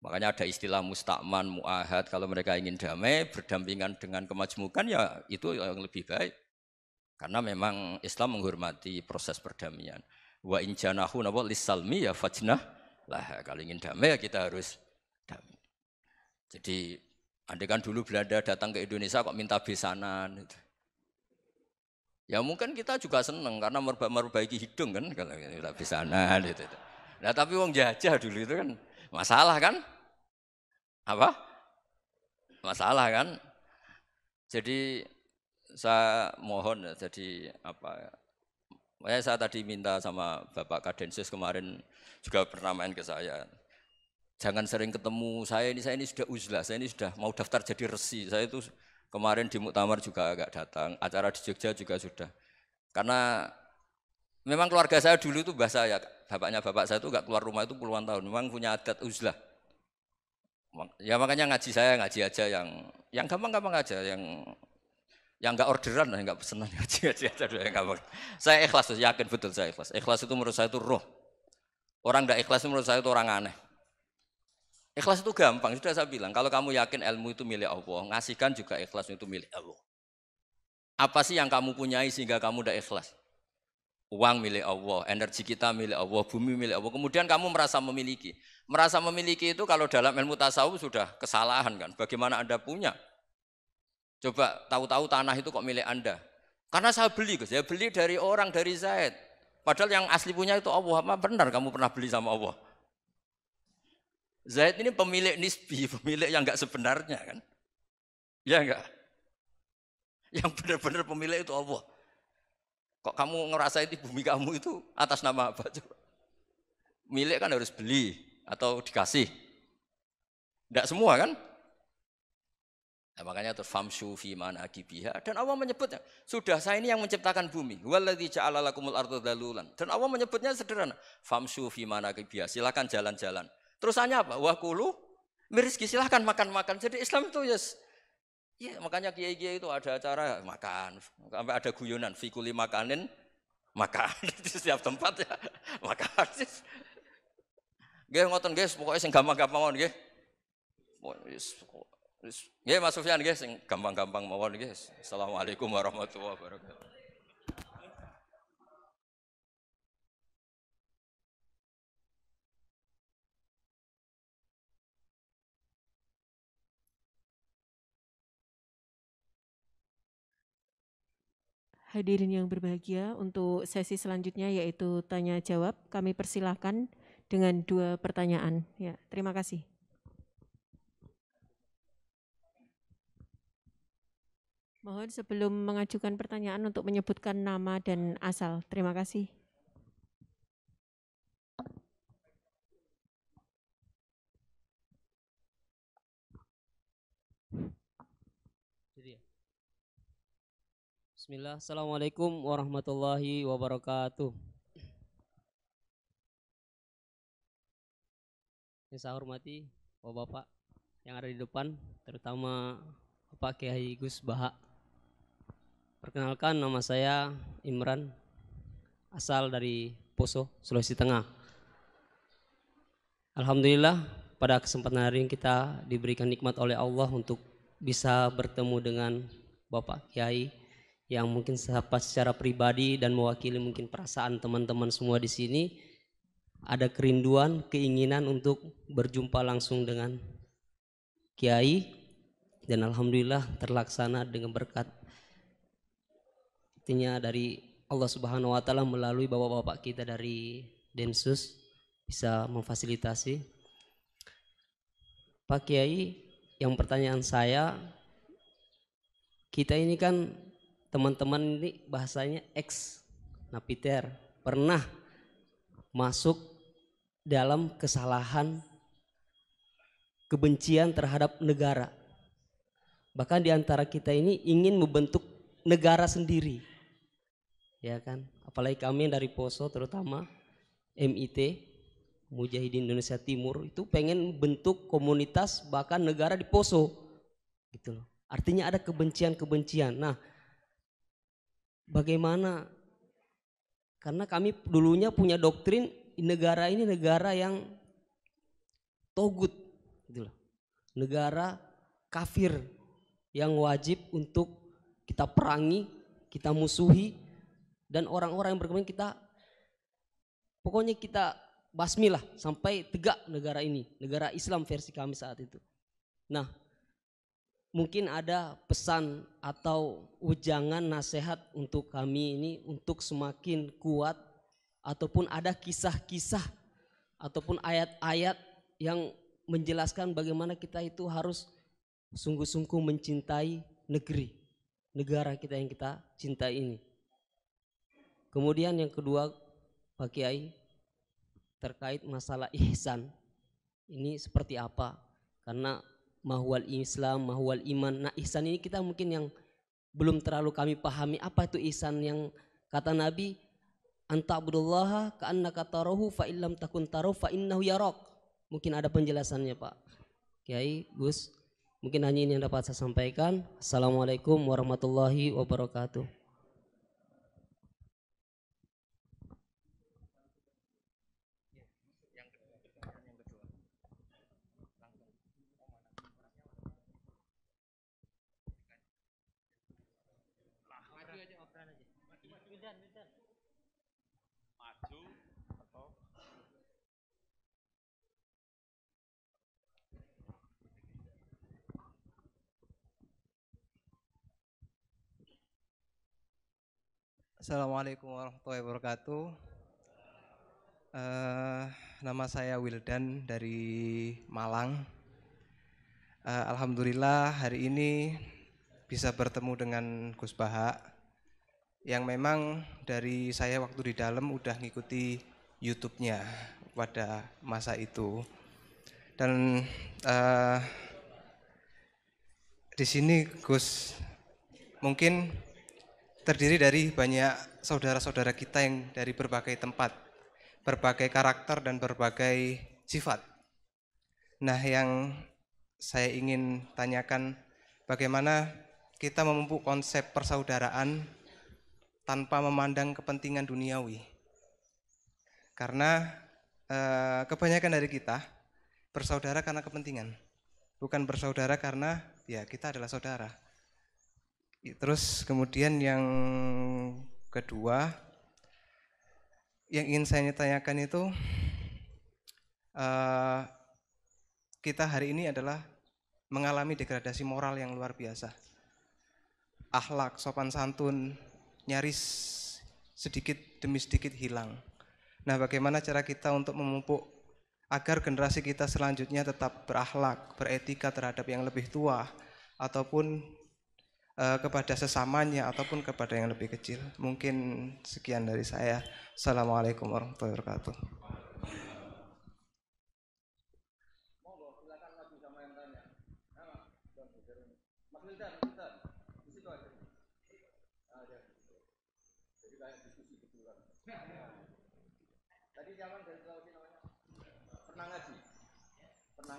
Makanya ada istilah mustakman, mu'ahad. Kalau mereka ingin damai, berdampingan dengan kemajmukan ya itu yang lebih baik. Karena memang Islam menghormati proses perdamaian. Wa in janahu nawa lisalmi ya fajnah lah. Kalau ingin damai ya kita harus damai. Jadi andai kan dulu Belanda datang ke Indonesia kok minta besanan. Ya mungkin kita juga senang karena memperbaiki hidung kan kalau minta besanan gitu. Nah tapi wong jajah dulu itu kan masalah kan? Apa? Masalah kan? Jadi saya mohon jadi apa? Saya tadi minta sama Bapak Kadensus kemarin juga pernah main ke saya. Jangan sering ketemu saya ini sudah uzlah, saya ini sudah mau daftar jadi resi. Saya itu kemarin di muktamar juga agak datang, acara di Jogja juga sudah. Karena memang keluarga saya dulu itu bahasa ya, bapaknya bapak saya itu enggak keluar rumah itu puluhan tahun. Memang punya adat uzlah. Ya makanya ngaji saya ngaji aja yang gampang-gampang aja, yang enggak orderan, enggak pesenan ngaji aja dulu yang gampang. Saya ikhlas, yakin betul saya ikhlas. Ikhlas itu menurut saya itu roh. Orang enggak ikhlas menurut saya itu orang aneh. Ikhlas itu gampang, sudah saya bilang. Kalau kamu yakin ilmu itu milik Allah, ngasihkan juga ikhlas itu milik Allah. Apa sih yang kamu punyai sehingga kamu tidak ikhlas? Uang milik Allah, energi kita milik Allah, bumi milik Allah. Kemudian kamu merasa memiliki. Merasa memiliki itu kalau dalam ilmu tasawuf sudah kesalahan kan. Bagaimana Anda punya? Coba tahu-tahu tanah itu kok milik Anda. Karena saya beli, saya beli dari orang, dari Zaid. Padahal yang asli punya itu Allah. Apa benar kamu pernah beli sama Allah? Zaid ini pemilik nisbi, pemilik yang enggak sebenarnya kan. Ya enggak? Yang benar-benar pemilik itu Allah. Kok kamu ngerasa itu bumi kamu itu atas nama apa coba? Milik kan harus beli atau dikasih. Tidak semua kan? Nah, makanya terus famshu fi manakibiha dan Allah menyebutnya, sudah saya ini yang menciptakan bumi. Waladzi ja'ala lakumul arda dalulan. Dan Allah menyebutnya sederhana, famshu fi manakibiha, silakan jalan-jalan. Terusannya apa? Wa kulu mirizki, silakan makan-makan. Jadi Islam itu yes. Ya, makanya kiai-kiai itu ada acara makan, sampai ada guyonan fikuli makanin makan di setiap tempat ya makan. Nggih ngoten nggih, pokoke sing gampang-gampang mawon nggih. Nggih Mas Sufyan nggih sing gampang-gampang mawon nggih. Assalamualaikum warahmatullahi wabarakatuh. Hadirin yang berbahagia, untuk sesi selanjutnya yaitu tanya jawab, kami persilahkan dengan 2 pertanyaan. Ya, terima kasih. Mohon sebelum mengajukan pertanyaan untuk menyebutkan nama dan asal. Terima kasih. Bismillah, Assalamualaikum warahmatullahi wabarakatuh. Yang saya hormati Bapak yang ada di depan, terutama Bapak Kiai Gus Baha. Perkenalkan, nama saya Imran, asal dari Poso, Sulawesi Tengah. Alhamdulillah pada kesempatan hari ini kita diberikan nikmat oleh Allah untuk bisa bertemu dengan Bapak Kiai yang mungkin secara pribadi dan mewakili mungkin perasaan teman-teman semua di sini, ada kerinduan, keinginan untuk berjumpa langsung dengan Kiai, dan alhamdulillah terlaksana dengan berkat dari Allah Subhanahu wa taala melalui bapak-bapak kita dari Densus bisa memfasilitasi. Pak Kiai, yang pertanyaan saya, kita ini kan teman-teman ini bahasanya ex napiter, pernah masuk dalam kesalahan kebencian terhadap negara. Bahkan di antara kita ini ingin membentuk negara sendiri. Ya kan, apalagi kami dari Poso terutama MIT Mujahidin Indonesia Timur itu pengen bentuk komunitas bahkan negara di Poso gitu loh. Artinya ada kebencian-kebencian. Nah, bagaimana? Karena kami dulunya punya doktrin negara ini negara yang togut gitu loh. Negara kafir yang wajib untuk kita perangi, kita musuhi, dan orang-orang yang berkembang kita pokoknya kita basmilah sampai tegak negara ini, negara Islam versi kami saat itu. Nah, mungkin ada pesan atau ujangan nasihat untuk kami ini untuk semakin kuat, ataupun ada kisah-kisah ataupun ayat-ayat yang menjelaskan bagaimana kita itu harus sungguh-sungguh mencintai negara kita yang kita cintai ini. Kemudian yang kedua Pak Kiai, terkait masalah ihsan ini seperti apa? Karena mahwal Islam, mahwal iman. Nah, ihsan ini kita mungkin yang belum terlalu kami pahami apa itu ihsan yang kata Nabi anta'budullaha ka'annaka tarahu fa illam takun tarahu fa innahu yarak. Mungkin ada penjelasannya Pak Kiai, Gus. Mungkin hanya ini yang dapat saya sampaikan. Assalamualaikum warahmatullahi wabarakatuh. Assalamualaikum warahmatullahi wabarakatuh. Nama saya Wildan dari Malang. Alhamdulillah hari ini bisa bertemu dengan Gus Baha yang memang dari saya waktu di dalam udah ngikuti YouTube-nya pada masa itu. Dan di sini Gus mungkin terdiri dari banyak saudara-saudara kita yang dari berbagai tempat, berbagai karakter dan berbagai sifat. Nah, yang saya ingin tanyakan bagaimana kita memupuk konsep persaudaraan tanpa memandang kepentingan duniawi. Karena kebanyakan dari kita bersaudara karena kepentingan, bukan bersaudara karena ya kita adalah saudara. Terus kemudian yang kedua yang ingin saya tanyakan itu kita hari ini adalah mengalami degradasi moral yang luar biasa. Akhlak, sopan santun nyaris sedikit demi sedikit hilang. Nah, bagaimana cara kita untuk memupuk agar generasi kita selanjutnya tetap berakhlak, beretika terhadap yang lebih tua ataupun kepada sesamanya ataupun kepada yang lebih kecil. Mungkin sekian dari saya. Assalamualaikum warahmatullahi wabarakatuh. Tadi zaman dari Sulawesi namanya pernah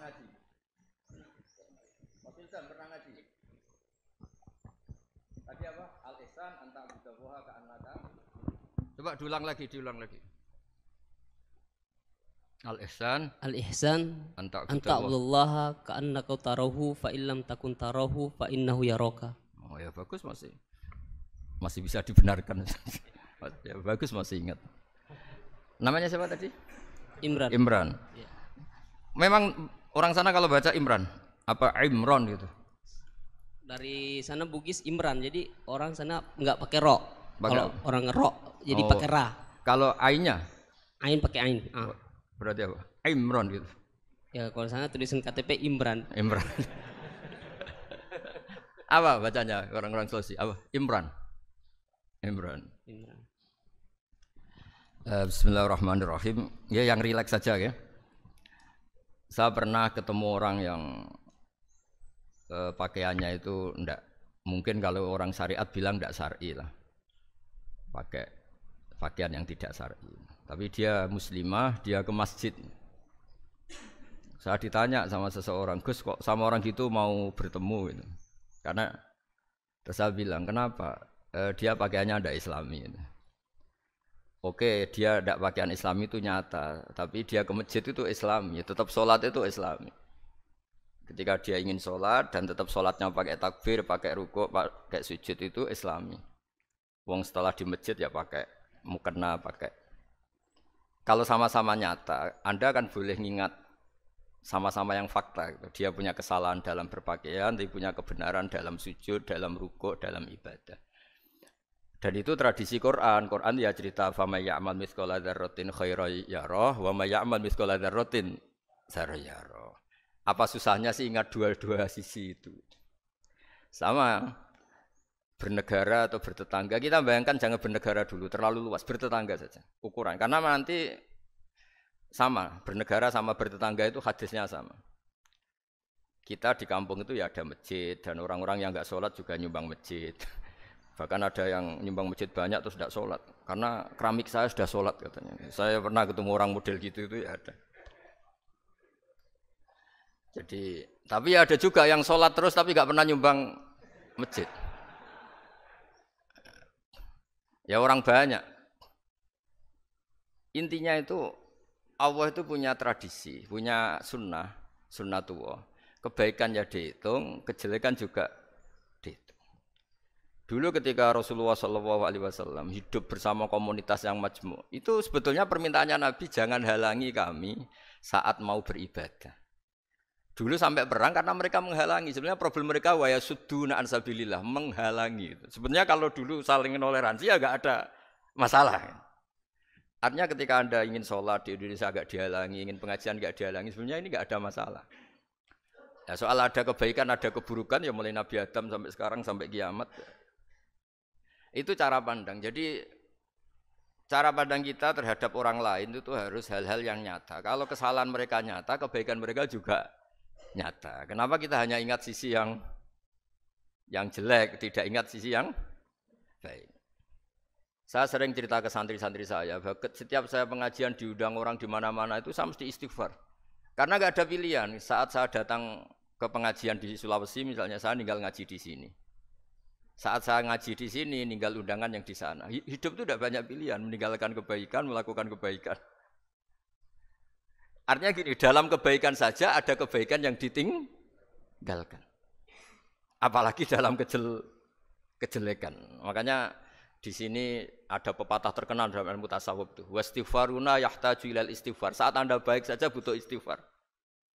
ngaji. Mas Wildan pernah ngaji. Tadi apa? Al-ihsan anta bidawaha ka'annaka. Coba diulang lagi. Al-ihsan Al-ihsan anta anta'budallaha ka'annaka tarahu fa illam takun tarahu fa innahu yaraka. Oh ya bagus, masih bisa dibenarkan. Ya bagus, masih ingat. Namanya siapa tadi? Imran. Imran. Ya. Memang orang sana kalau baca Imran apa Imron gitu. Dari sana Bugis Imran, jadi orang sana nggak pakai ro. Pakai- Kalau orang ro, jadi Oh. pakai ra. Kalau ainnya Ain pakai ain. berarti apa? Imron gitu. Ya kalau sana tulisan KTP Imran. Imran. Apa bacanya orang-orang Sulawesi? Apa? Imran. Imran. Imran. Bismillahirrahmanirrahim. Ya yang rileks saja ya. Saya pernah ketemu orang yang pakaiannya itu ndak, mungkin kalau orang syariat bilang ndak syar'i lah. Pakai pakaian yang tidak syar'i. Tapi dia muslimah, dia ke masjid. Saya ditanya sama seseorang, Gus kok sama orang gitu mau bertemu gitu. Karena terus saya bilang, kenapa? Dia pakaiannya ndak islami gitu. Oke, dia tidak pakaian Islam itu nyata, tapi dia ke masjid itu Islami, tetap sholat itu Islami. Ketika dia ingin sholat dan tetap sholatnya pakai takbir, pakai rukuk, pakai sujud itu Islami. Wong setelah di masjid ya pakai mukena, pakai. Kalau sama-sama nyata, Anda kan boleh ngingat sama-sama yang fakta. Gitu. Dia punya kesalahan dalam berpakaian, dia punya kebenaran dalam sujud, dalam rukuk, dalam ibadah. Dan itu tradisi Quran. Quran ya cerita fama ya'mal mithqala dzarratin khairan yarah wa may ya'mal mithqala dzarratin syarran yarah. Apa susahnya sih ingat dua-dua sisi itu? Sama bernegara atau bertetangga. Kita bayangkan jangan bernegara dulu, terlalu luas, bertetangga saja ukuran. Karena nanti sama, bernegara sama bertetangga itu hadisnya sama. Kita di kampung itu ya ada masjid dan orang-orang yang enggak sholat juga nyumbang masjid. Bahkan ada yang nyumbang masjid banyak terus tidak sholat karena keramik saya sudah sholat katanya. Saya pernah ketemu orang model gitu itu ya ada. Jadi tapi ada juga yang sholat terus tapi nggak pernah nyumbang masjid. Ya orang banyak. Intinya itu Allah itu punya tradisi, punya sunnatullah. Kebaikan ya dihitung, kejelekan juga dihitung. Dulu ketika Rasulullah SAW hidup bersama komunitas yang majmu', itu sebetulnya permintaannya Nabi jangan halangi kami saat mau beribadah. Dulu sampai perang karena mereka menghalangi. Sebenarnya problem mereka wa yasudduna an sabilillah, menghalangi. Sebenarnya kalau dulu saling toleransi ya enggak ada masalah. Artinya ketika Anda ingin sholat di Indonesia agak dihalangi, ingin pengajian enggak dihalangi, sebenarnya ini enggak ada masalah. Ya, soal ada kebaikan, ada keburukan ya mulai Nabi Adam sampai sekarang sampai kiamat. Itu cara pandang. Jadi cara pandang kita terhadap orang lain itu harus hal-hal yang nyata. Kalau kesalahan mereka nyata, kebaikan mereka juga nyata. Kenapa kita hanya ingat sisi yang jelek, tidak ingat sisi yang baik? Saya sering cerita ke santri-santri saya, setiap saya pengajian diundang orang di mana-mana itu saya mesti istighfar. Karena nggak ada pilihan. Saat saya datang ke pengajian di Sulawesi misalnya, saya tinggal ngaji di sini. Saat saya ngaji di sini, ninggal undangan yang di sana. Hidup itu tidak banyak pilihan, meninggalkan kebaikan, melakukan kebaikan. Artinya gini, dalam kebaikan saja ada kebaikan yang ditinggalkan. Apalagi dalam kejelekan. Makanya di sini ada pepatah terkenal dalam ilmu tasawuf itu. Wastighfaruna yahtaju ilal istighfar. Saat Anda baik saja butuh istighfar.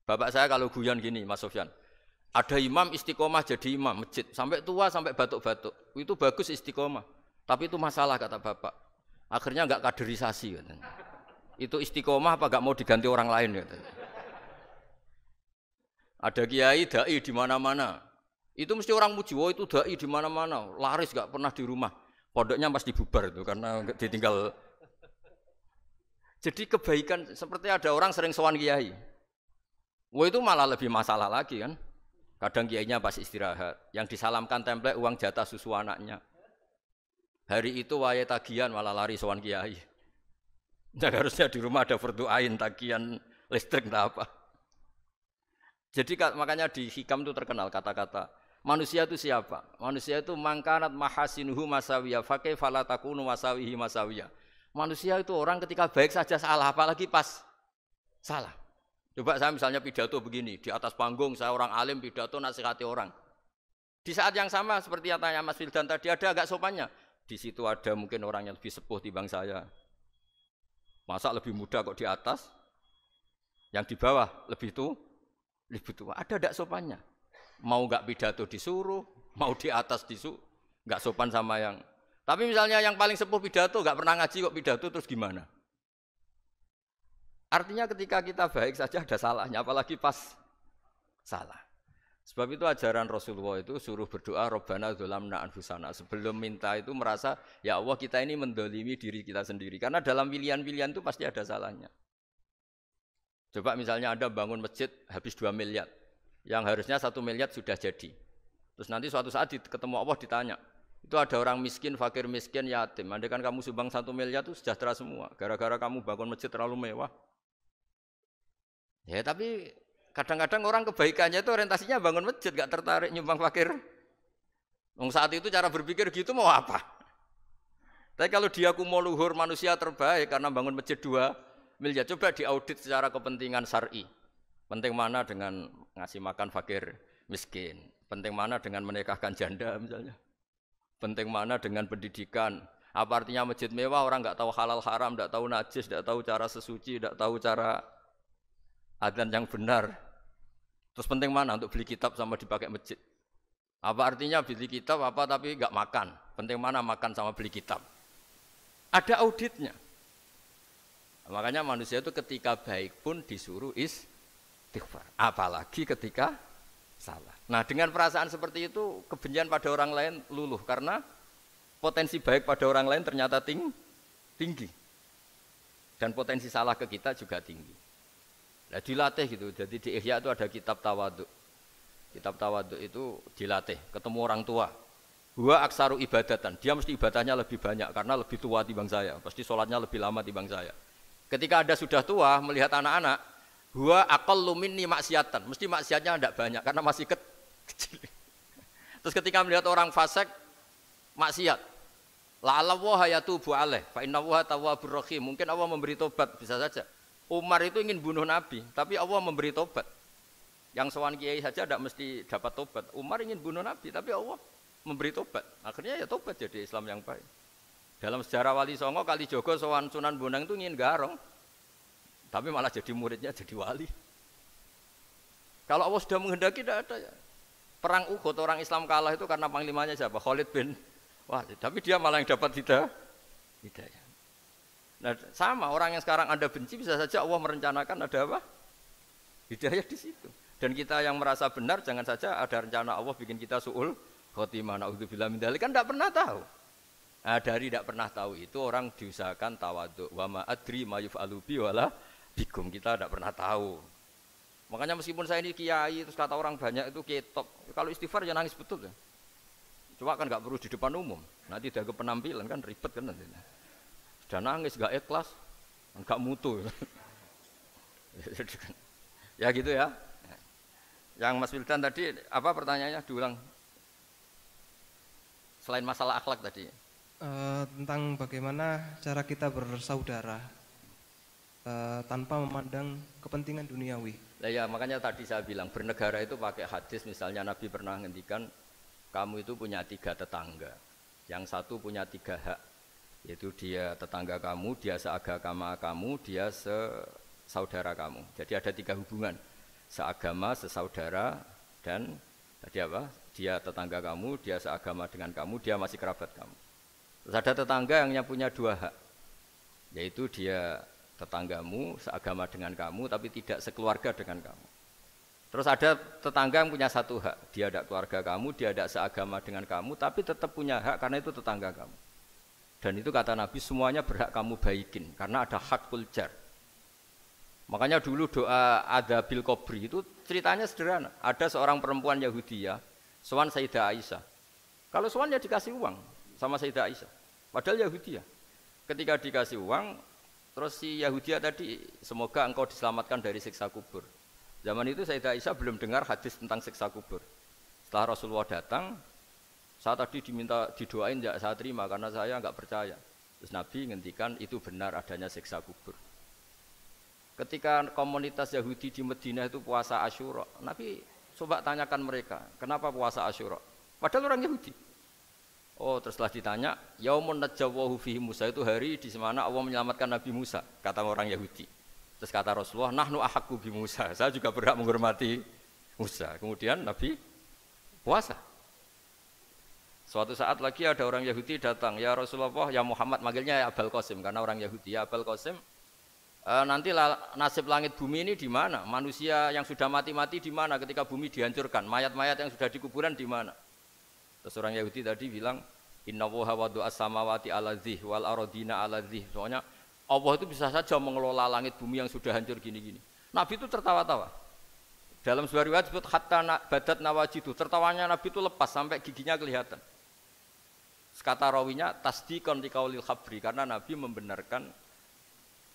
Bapak saya kalau guyon gini, Mas Sofyan. Ada imam istiqomah jadi imam masjid sampai tua sampai batuk-batuk. Itu bagus istiqomah. Tapi itu masalah kata bapak. Akhirnya enggak kaderisasi katanya. Itu istiqomah apa enggak mau diganti orang lain katanya. Ada kiai dai di mana-mana. Itu mesti orang muji, oh itu dai di mana-mana, laris enggak pernah di rumah. Pondoknya pasti bubar itu karena ditinggal. Jadi kebaikan seperti ada orang sering sowan kiai. Wah itu malah lebih masalah lagi kan. Kadang kiainya pas istirahat, yang disalamkan template uang jatah susu anaknya. Hari itu waya tagihan malah lari sowan kiai. Nah, harusnya di rumah ada fardu ain tagihan listrik entah apa. Jadi makanya di hikam itu terkenal kata-kata manusia itu siapa? Manusia itu mangkanat mahasinuhu masawiyah fakih falatakunu masawihi masawiyah. Manusia itu orang ketika baik saja salah, apalagi pas Salah. Coba saya misalnya pidato begini, di atas panggung saya orang alim pidato nasihati orang. Di saat yang sama seperti yang tanya Mas Wildan tadi, ada agak sopannya. Di situ ada mungkin orang yang lebih sepuh timbang saya. Masa lebih muda kok di atas? Yang di bawah lebih tua. Ada agak sopannya. Mau enggak pidato disuruh, mau di atas disuruh, enggak sopan sama yang. Tapi misalnya yang paling sepuh pidato enggak pernah ngaji kok pidato terus gimana? Artinya ketika kita baik saja ada salahnya, apalagi pas salah. Sebab itu ajaran Rasulullah itu suruh berdoa Rabbana dzolamna anfusana. Sebelum minta itu merasa, ya Allah kita ini mendolimi diri kita sendiri. Karena dalam pilihan-pilihan itu pasti ada salahnya. Coba misalnya Anda bangun masjid habis 2 miliar. Yang harusnya 1 miliar sudah jadi. Terus nanti suatu saat ketemu Allah ditanya, itu ada orang miskin, fakir miskin, yatim. Andai kan kamu sumbang 1 miliar itu sejahtera semua. Gara-gara kamu bangun masjid terlalu mewah. Ya tapi kadang-kadang orang kebaikannya itu orientasinya bangun masjid, gak tertarik nyumbang fakir. Saat itu cara berpikir gitu mau apa? Tapi kalau dia kumo luhur manusia terbaik karena bangun masjid 2 miliar, coba diaudit secara kepentingan syar'i. Penting mana dengan ngasih makan fakir miskin? Penting mana dengan menikahkan janda misalnya? Penting mana dengan pendidikan? Apa artinya masjid mewah orang nggak tahu halal haram, nggak tahu najis, nggak tahu cara sesuci, nggak tahu cara adzan yang benar. Terus penting mana untuk beli kitab sama dipakai masjid? Apa artinya beli kitab apa tapi nggak makan? Penting mana makan sama beli kitab? Ada auditnya. Makanya manusia itu ketika baik pun disuruh istighfar. Apalagi ketika salah. Nah dengan perasaan seperti itu kebencian pada orang lain luluh karena potensi baik pada orang lain ternyata tinggi. Dan potensi salah ke kita juga tinggi. Nah, dilatih gitu. Jadi di Ihya itu ada kitab tawaduk. Kitab tawaduk itu dilatih. Ketemu orang tua. Huwa aksaru ibadatan. Dia mesti ibadahnya lebih banyak karena lebih tua timbang saya. Pasti sholatnya lebih lama timbang saya. Ketika Anda sudah tua melihat anak-anak, huwa aqallu minni maksiatan. Mesti maksiatnya tidak banyak karena masih kecil. Terus ketika melihat orang fasik maksiat, la'allahu yatubu alaih fa innahu tawwabur rahim. Mungkin Allah memberi tobat, bisa saja. Umar itu ingin bunuh Nabi, tapi Allah memberi tobat. Yang sowan kiai saja tidak mesti dapat tobat. Umar ingin bunuh Nabi, tapi Allah memberi tobat. Akhirnya ya tobat jadi Islam yang baik. Dalam sejarah Wali Songo, Kalijogo sowan Sunan Bonang itu ingin garong, tapi malah jadi muridnya jadi wali. Kalau Allah sudah menghendaki tidak ada ya. Perang Uhud orang Islam kalah itu karena panglimanya siapa? Khalid bin Walid. Tapi dia malah yang dapat hidayah. Nah, sama orang yang sekarang Anda benci bisa saja Allah merencanakan ada apa? Hidayah di situ. Dan kita yang merasa benar jangan saja ada rencana Allah bikin kita su'ul khotimah. Na'udzubillah min dzalik, kan tidak pernah tahu. Nah, dari tidak pernah tahu itu orang diusahakan tawadhu. Wa ma adri ma yuf'alu bi wala bikum. Kita tidak pernah tahu. Makanya meskipun saya ini kiai terus kata orang banyak itu ketok. Kalau istighfar ya nangis betul ya. Cuma kan nggak perlu di depan umum. Nanti ada penampilan kan ribet kan nanti. Sudah nangis, gak ikhlas, gak mutu. Ya gitu ya. Yang Mas Wildan tadi, apa pertanyaannya? Diulang. Selain masalah akhlak tadi. Tentang bagaimana cara kita bersaudara tanpa memandang kepentingan duniawi. Nah ya makanya tadi saya bilang, bernegara itu pakai hadis, misalnya Nabi pernah ngendikan, kamu itu punya 3 tetangga. Yang satu punya 3 hak. Yaitu dia tetangga kamu, dia seagama kamu, dia sesaudara kamu. Jadi ada 3 hubungan, seagama, sesaudara, dan tadi apa? Dia tetangga kamu, dia seagama dengan kamu, dia masih kerabat kamu. Terus ada tetangga yang punya 2 hak, yaitu dia tetanggamu, seagama dengan kamu, tapi tidak sekeluarga dengan kamu. Terus ada tetangga yang punya 1 hak, dia ada keluarga kamu, dia ada seagama dengan kamu, tapi tetap punya hak karena itu tetangga kamu. Dan itu kata Nabi semuanya berhak kamu baikin karena ada hakul jar. Makanya dulu doa ada bil kubri itu ceritanya sederhana. Ada seorang perempuan Yahudiyah sowan Sayyidah Aisyah. Kalau sowan ya dikasih uang sama Sayyidah Aisyah. Padahal Yahudiyah. Ketika dikasih uang, terus si Yahudiyah tadi semoga engkau diselamatkan dari siksa kubur. Zaman itu Sayyidah Aisyah belum dengar hadis tentang siksa kubur. Setelah Rasulullah datang, saya tadi diminta didoain ya saya terima karena saya enggak percaya. Terus Nabi ngendikan itu benar adanya siksa kubur. Ketika komunitas Yahudi di Madinah itu puasa Asyura, Nabi coba tanyakan mereka, kenapa puasa Asyura? Padahal orang Yahudi. Oh, terus setelah ditanya, Yaumun najjawahu fihi Musa, itu hari di mana Allah menyelamatkan Nabi Musa, kata orang Yahudi. Terus kata Rasulullah, nahnu ahaqqu bi Musa, saya juga berhak menghormati Musa. Kemudian Nabi puasa. Suatu saat lagi ada orang Yahudi datang, ya Rasulullah, ya Muhammad, manggilnya ya Abul Qasim karena orang Yahudi. Ya Abul Qasim, nanti nasib langit bumi ini di mana? Manusia yang sudah mati-mati di mana ketika bumi dihancurkan? Mayat-mayat yang sudah di kuburan di mana? Terus orang Yahudi tadi bilang, Inna woha wadu as-samawati ala dzih wal arodina ala dzih. Soalnya Allah itu bisa saja mengelola langit bumi yang sudah hancur gini-gini. Nabi itu tertawa-tawa. Dalam sebuah riwayat disebut hatta badat nawajidu. Tertawanya Nabi itu lepas sampai giginya kelihatan. Kata rawinya tasdiqan liqaulil khabri, karena Nabi membenarkan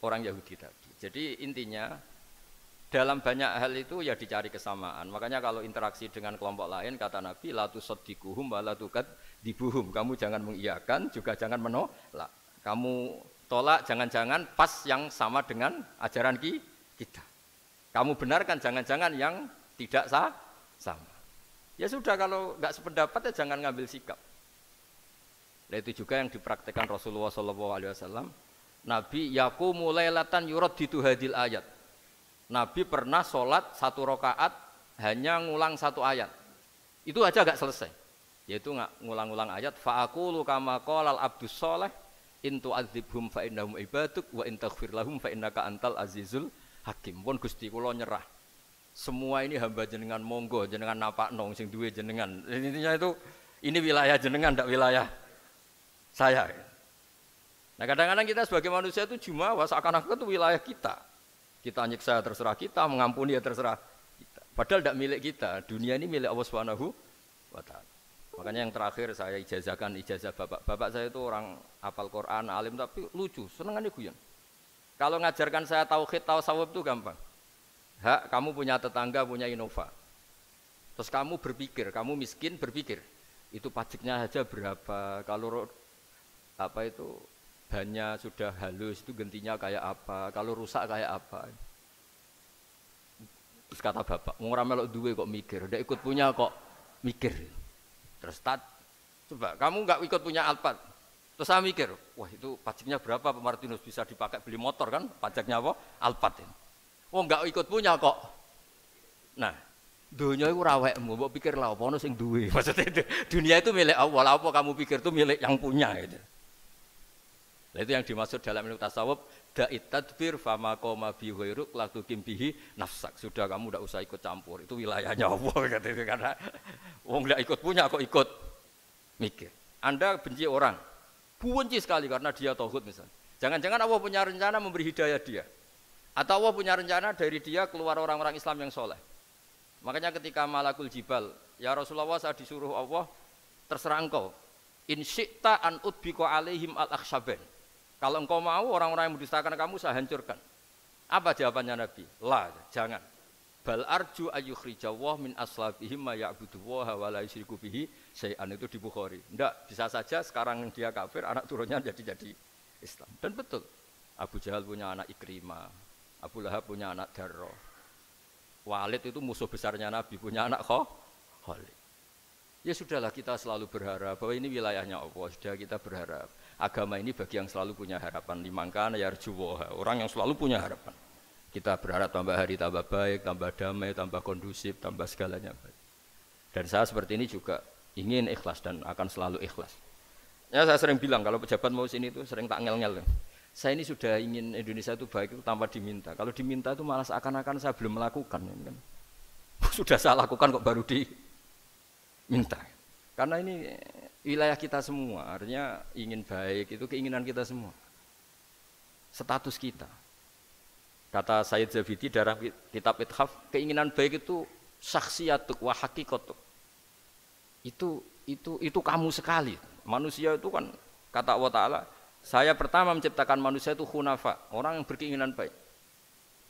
orang Yahudi tadi. Jadi intinya dalam banyak hal itu ya dicari kesamaan. Makanya kalau interaksi dengan kelompok lain kata Nabi la tusaddiquhum wa la tukadibuhum. Kamu jangan mengiyakan juga jangan menolak. Kamu tolak jangan-jangan pas yang sama dengan ajaran kita. Kamu benarkan jangan-jangan yang tidak sama. Ya sudah, kalau enggak sependapat ya jangan ngambil sikap. Nah, itu juga yang dipraktekkan Rasulullah SAW. Nabi yaqumu lailatan yuraddidu hadil ayat. Nabi pernah sholat 1 rakaat hanya ngulang 1 ayat. Itu aja gak selesai. Yaitu ngulang-ngulang ayat. Fa'aqulu kama qalal abdus sholeh in tu'adzibhum fa innahum ibaduk wa in taghfir lahum fa innaka antal azizul hakim. Pun Gusti kula nyerah. Semua ini hamba jenengan, monggo jenengan napakno sing duwe jenengan. Intinya itu ini wilayah jenengan, ndak wilayah saya. Nah, kadang-kadang kita sebagai manusia itu jumawa seakan-akan itu wilayah kita. Kita nyiksa terserah kita, mengampuni ya terserah kita. Padahal tidak milik kita. Dunia ini milik Allah Subhanahu wa taala. Makanya yang terakhir saya ijazahkan ijazah bapak. Bapak saya itu orang hafal Quran, alim tapi lucu, senengannya guyon. Kalau ngajarkan saya tauhid, tasawuf itu gampang. Hak, kamu punya tetangga, punya Innova. Terus kamu berpikir, kamu miskin berpikir, itu pajaknya saja berapa? Kalau apa itu bannya sudah halus itu gantinya kayak apa, kalau rusak kayak apa. Terus kata bapak, orang melok duwe kok mikir, udah ikut punya kok mikir. Terus coba kamu nggak ikut punya Alphard, terus saya mikir, wah itu pajaknya berapa Pak Martinus, bisa dipakai beli motor kan, pajaknya apa? Alphard ini. Oh nggak ikut punya kok. Nah, dunia itu rawekmu, mbok pikir lah apa ono sing duwe. Maksudnya itu, dunia itu milik Allah, apa kamu pikir itu milik yang punya gitu. Nah, itu yang dimaksud dalam ilmu tasawuf, da'it tadbir fama qoma bi ghairuk la tuqim bihi nafsak. Sudah kamu tidak usah ikut campur, itu wilayahnya Allah gitu. Karena wong ndak ikut punya kok ikut mikir. Anda benci orang, benci sekali karena dia tauhid misalnya. Jangan-jangan Allah punya rencana memberi hidayah dia. Atau Allah punya rencana dari dia keluar orang-orang Islam yang soleh. Makanya ketika Malakul Jibal, ya Rasulullah saya disuruh Allah, terserah engkau. In syi'ta an udbiko alaihim al-akhsyaben. Kalau engkau mau orang-orang yang mendustakan kamu saya hancurkan. Apa jawabannya Nabi? La, jangan. Bal arju ayyukhrijawah min aslabihim ma ya'buduwaha wa la yusyriku bihi syai'an, itu di Bukhari. Enggak, bisa saja sekarang dia kafir, anak turunnya jadi Islam. Dan betul. Abu Jahal punya anak Ikrimah, Abu Lahab punya anak Darro. Walid itu musuh besarnya Nabi, punya anak Khalid. Ya sudahlah, kita selalu berharap bahwa ini wilayahnya Allah. Sudah, kita berharap. Agama ini bagi yang selalu punya harapan. Limangkana yarjuwaha, orang yang selalu punya harapan. Kita berharap tambah hari tambah baik, tambah damai, tambah kondusif, tambah segalanya baik. Dan saya seperti ini juga ingin ikhlas dan akan selalu ikhlas. Ya saya sering bilang kalau pejabat mau sini itu sering tak ngel-ngel. Saya ini sudah ingin Indonesia itu baik itu tanpa diminta. Kalau diminta itu malah seakan-akan saya belum melakukan. Kan? Sudah saya lakukan kok baru diminta. Karena ini wilayah kita semua, artinya ingin baik itu keinginan kita semua. Status kita. Kata Sayyid Zabidi dalam kitab Ithaf, keinginan baik itu syakhsiyatuk wa hakikatuk. Itu kamu sekali. Manusia itu kan kata Allah Ta'ala, saya pertama menciptakan manusia itu khunafa, orang yang berkeinginan baik.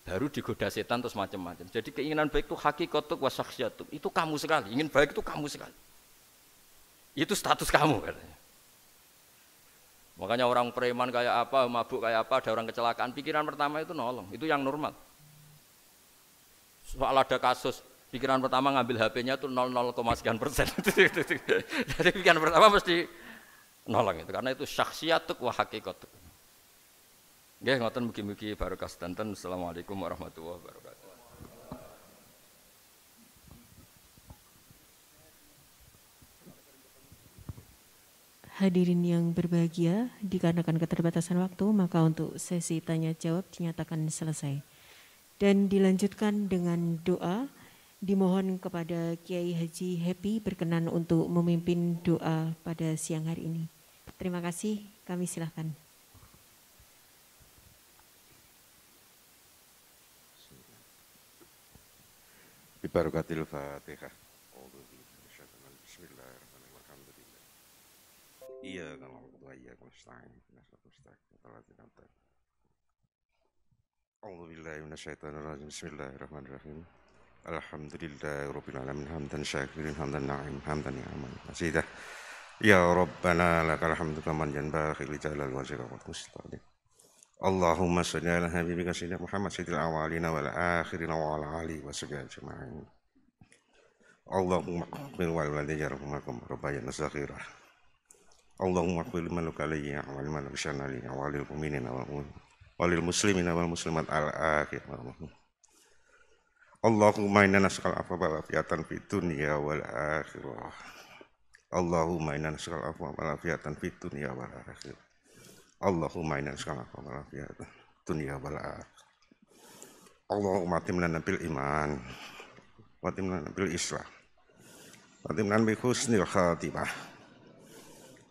Baru digoda setan terus macam-macam. Jadi keinginan baik itu hakikatuk wa syakhsiyatuk. Itu kamu sekali. Ingin baik itu kamu sekali. Itu status kamu katanya. Makanya orang preman kayak apa, mabuk kayak apa, ada orang kecelakaan, pikiran pertama itu nolong, itu yang normal. Soal ada kasus, pikiran pertama ngambil HP-nya itu 0,0 sekian %. Jadi pikiran pertama mesti nolong itu, karena itu syakhsiyatuk wa hakikatuk. Nggih, ngoten mugi-mugi barokah sedanten. Assalamualaikum warahmatullahi wabarakatuh. Hadirin yang berbahagia, dikarenakan keterbatasan waktu, maka untuk sesi tanya jawab dinyatakan selesai. Dan dilanjutkan dengan doa, dimohon kepada Kiai Haji Happy berkenan untuk memimpin doa pada siang hari ini. Terima kasih, kami silakan. Bibarakatil Fatihah. Bismillahirrahmanirrahim. Iyyaka na'budu wa iyyaka nasta'in. A'udzu billahi minasyaitonir rajim. Bismillahirrahmanirrahim. Alhamdulillahirabbil alamin hamdan syakirin hamdan na'im hamdan ni'aman masidah. Ya Rabbana lakal hamdu kaman yanbaghi li jalali wajhika wa mustaqim. Allahumma shalli ala habibika sayyidina Muhammad sayyidil awwalina wal akhirina wa ala alihi wa sahbihi ajma'in. Allahumma qbil wal walidayya rahmakum rabbayana saghira. Allahumma qbil liman lukalayya wa liman bishana li wa lil mu'minina wa lil muslimina wal muslimat al akhir. Allahumma inna nas'aluka al-'afwa wal 'afiyatan fid dunya wal akhirah. Allahumma inna nas'aluka al-'afwa wal 'afiyatan fid dunya wal akhirah. Allahumma inna nas'aluka al-'afwa wal 'afiyatan fid dunya wal akhirah. Allahumma atimna bil iman wa atimna bil islam wa atimna bi husnil khatimah.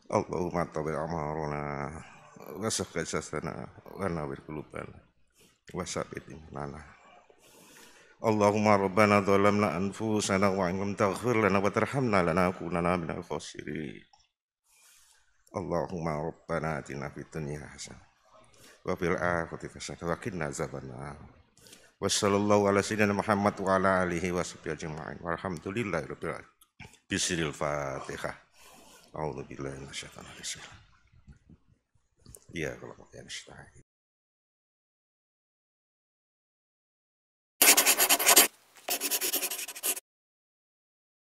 Allahumma tabi amaruna wa sahih jasana wa nawwir qulubana wa sabbit imanana. Allahumma rabbana dhalamna anfusana wa in lam taghfir lana wa tarhamna lanakunanna minal khasirin. Allahumma rabbana atina fid dunya hasanah wa fil akhirati hasanah wa qina azabannar. Wa sallallahu ala sayyidina Muhammad wa ala alihi wa sahbihi ajma'in. Walhamdulillahirabbil alamin. Bismillahil Fatihah. A'udzu billahi minasyaitonir rajim. Ya Allah, ya nasta'in.